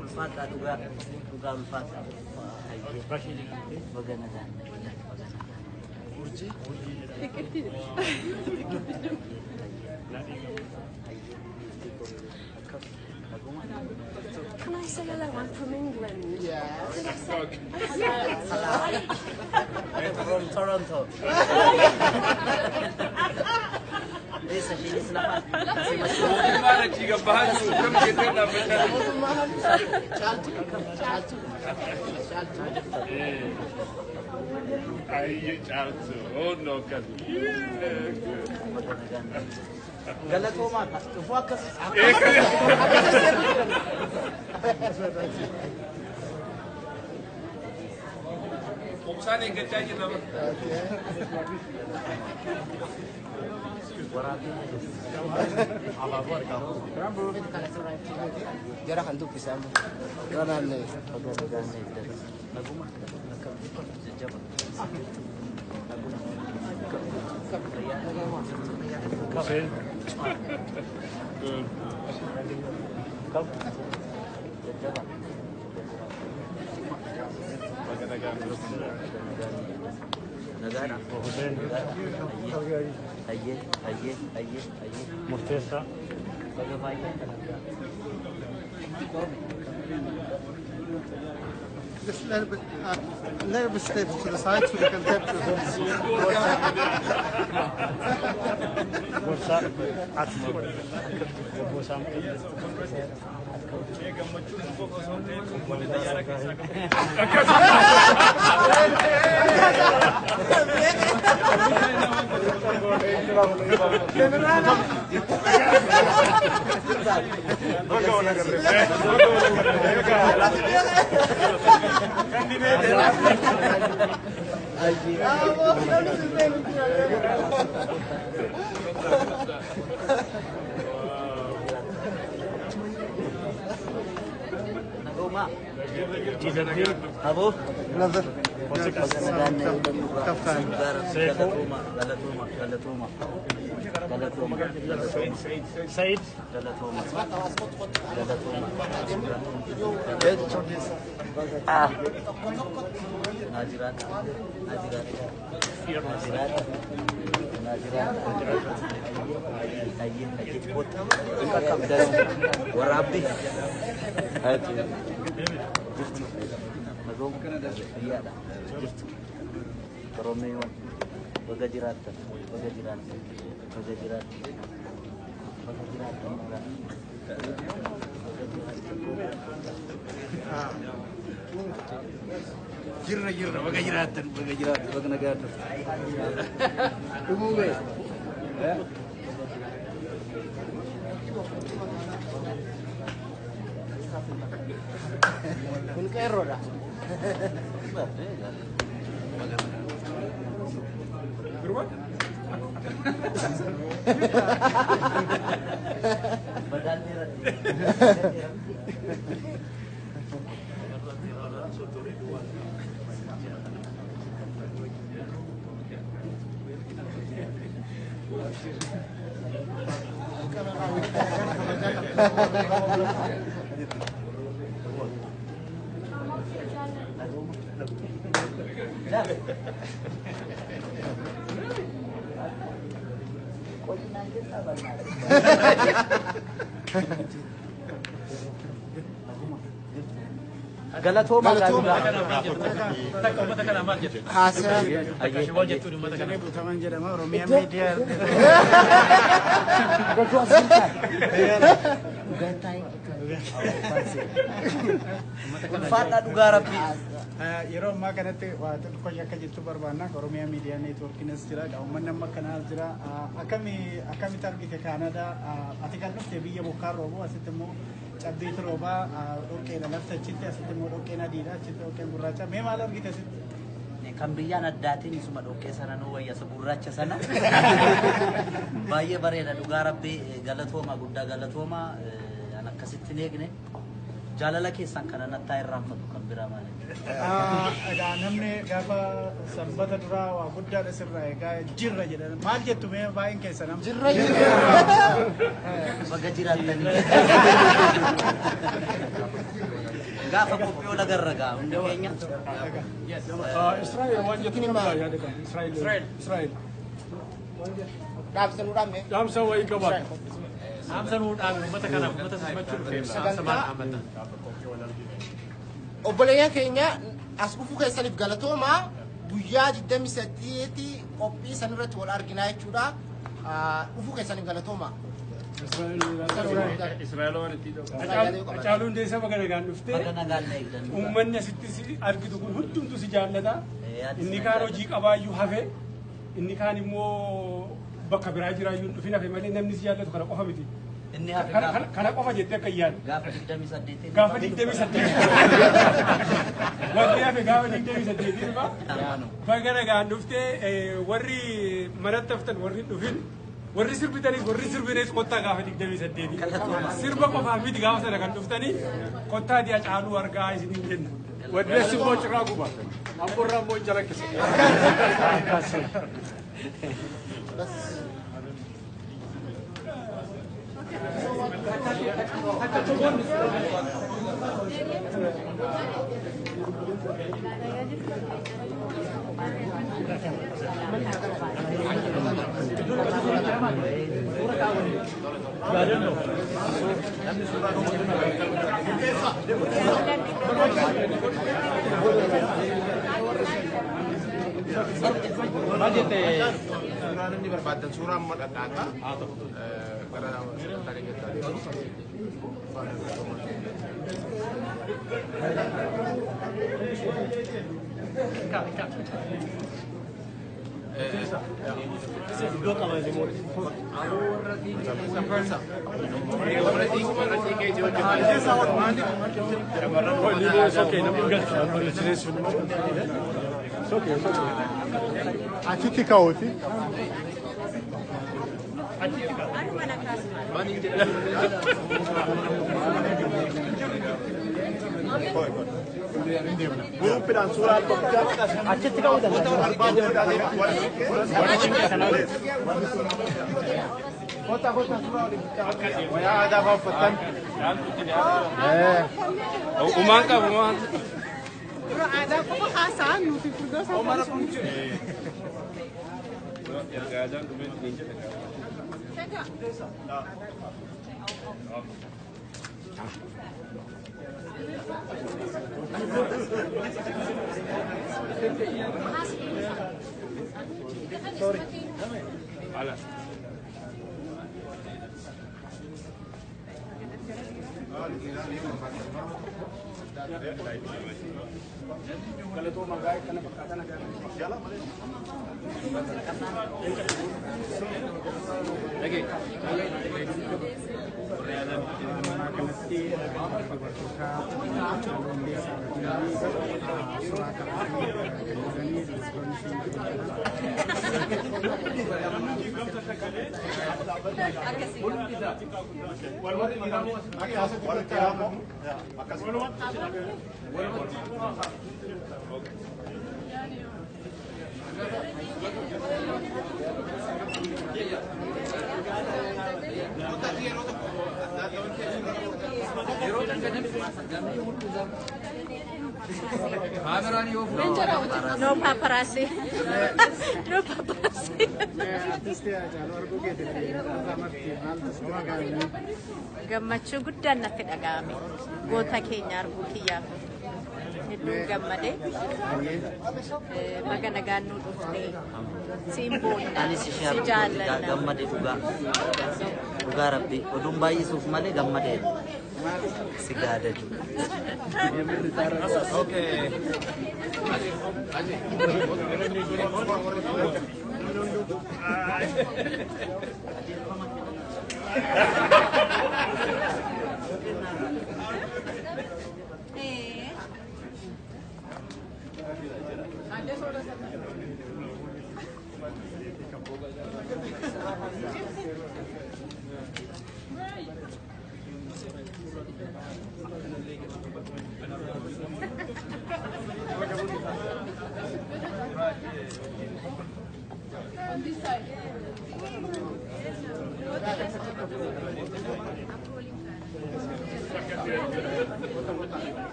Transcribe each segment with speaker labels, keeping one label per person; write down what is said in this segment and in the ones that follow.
Speaker 1: Ulfata duga ulfata bagana dan
Speaker 2: Can I say hello? I'm from England.
Speaker 3: Yeah.
Speaker 1: I'm from Toronto. Lisa, she is not.
Speaker 4: Oh no,
Speaker 1: Galatoma, focus.
Speaker 3: Jarak untuk bisa kanan nih.
Speaker 1: Negara.
Speaker 5: Mustesa.
Speaker 6: Just a little bit steps to the side so we can capture them.
Speaker 5: Bursa. Bursa.
Speaker 1: Abu,
Speaker 6: Another
Speaker 5: Said.
Speaker 1: Warabi. Romeo, Bagajirata.
Speaker 3: Jirna, bagajiratan, baganagatan. Umuwi. Kun kero dah.
Speaker 1: Galatooma
Speaker 3: Haasa.
Speaker 6: Butaman jedhama Oromiyaa miidiyaa.
Speaker 1: ulfaadhaa dhugaa rabbii.
Speaker 6: Yeroo ammaa kanatti waa tokko akka jettu barbaanna Oromiyaa miidiyaa neetwoorkiinis jira uummanni amma kanaas jira akkamitti argite Kaanadaa ati kan dhufte biyya bokkaan roobuu asitti immoo cabbiitu roobaa dhoqqeedha lafta achitti asitti immoo dhoqqeen adiidha achitti dhoqqeen gurraacha mee maal argite asitti?
Speaker 1: Kan biyyaan addaatiin isuma dhoqqee sana nu wayyasa gurraacha sana baay'ee bareeda dhugaa rabbii galatooma guddaa galatooma an akkasitti hin eegne jaalala keessan kana nattaa irraanfatu kan biraa malee.
Speaker 6: Namni gaafa sanbata duraa waa guddaadha sirraa egaa jirra jedhan maal jettu mee baay'een keessa nama?
Speaker 3: Jirra.
Speaker 1: Baga jiraattanii. Gaafa qophii ol agarra gaa hundi keenya.
Speaker 5: Israa'el waan jettu qabda yaada kan Israa'el.
Speaker 3: Dhaabsa nu dhaabne.
Speaker 5: Dhaamsa wayii qaba. Dhaamsa nu dhaabne uummata kanaaf uummata simachuu dhufeef.
Speaker 3: Obboleeyyan keenya as dhufuu keessaniif galatoomaa guyyaa 28 qophii sanirratti wal arginaa jechuudha. Dhufuu keessaniif galatoomaa.
Speaker 5: Acaaluun deessa baga nagaan dhuftee
Speaker 1: Baga nagaan na eegdan.
Speaker 5: uummanni asitti argitu kun hundumtu si jaallata. Inni kaan hojii qabaayyuu hafe inni kaan immoo bakka biraa jiraayyuu dhufin hafe malee namni si jaallatu kana qofa miti.
Speaker 1: Inni hafe
Speaker 5: Kana qofa jettee akka yaadu.
Speaker 1: gaafa 28.
Speaker 5: Gaafa 28. Wanti hafe gaafa 28 ba. Baga nagaan dhuftee warri manatti haftan warri dhufin warri sirbitanii warri sirbinees kottaa gaafa 28. Sirba qofaaf miti gaafa sana kan dhuftanii kottaa diyaa caaluu argaa isiniin jenna. Waddeessi immoo cirraa guba. Amborraa immoo jala kisa.
Speaker 4: Suuraan inni barbaadan suuraa amma dhadhaata. Gara sagantaa
Speaker 6: Achitti kaa'uuti.
Speaker 4: Gruppiidhaan suuraa
Speaker 1: Achitti ka'uu
Speaker 4: wayaa aadaa fa'aa uffattan.
Speaker 5: Uumaan qabu uumaan.
Speaker 2: Aadaa qofa haasa'an nuti fuuldura
Speaker 7: No paparazzi. No paparazzi.
Speaker 6: Artisti Haacaaluu arguu keetiin amartii maaltu sitti dhaga'ame?
Speaker 7: Gammachuu guddaan natti dhaga'ame. Goota keenya arguu kiyyaaf. Hedduun gammadee. Baga nagaan nu dhuftee. Siin boonna.
Speaker 1: Anis
Speaker 7: Si
Speaker 1: ishee
Speaker 7: jaalladha.
Speaker 1: gammade dhugaa. Dhugaa rabbi. Oduun baay'isuuf malee gammadee. Si gaadadu.
Speaker 4: Okay.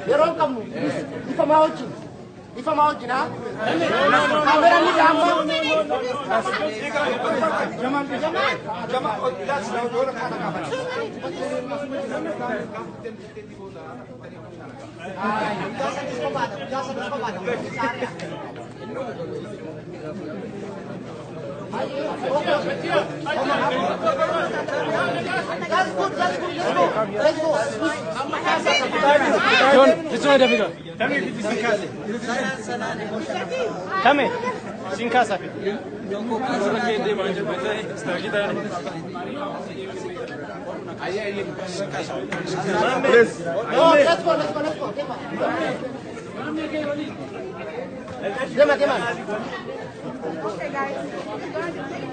Speaker 3: Yeroo kamnu ifamaa wajjin ha? Kaamera ni daama. That's good. Let's go.
Speaker 5: John, this one David. Come. Sin casa.
Speaker 3: Let's go. Dema.
Speaker 2: Okay, guys.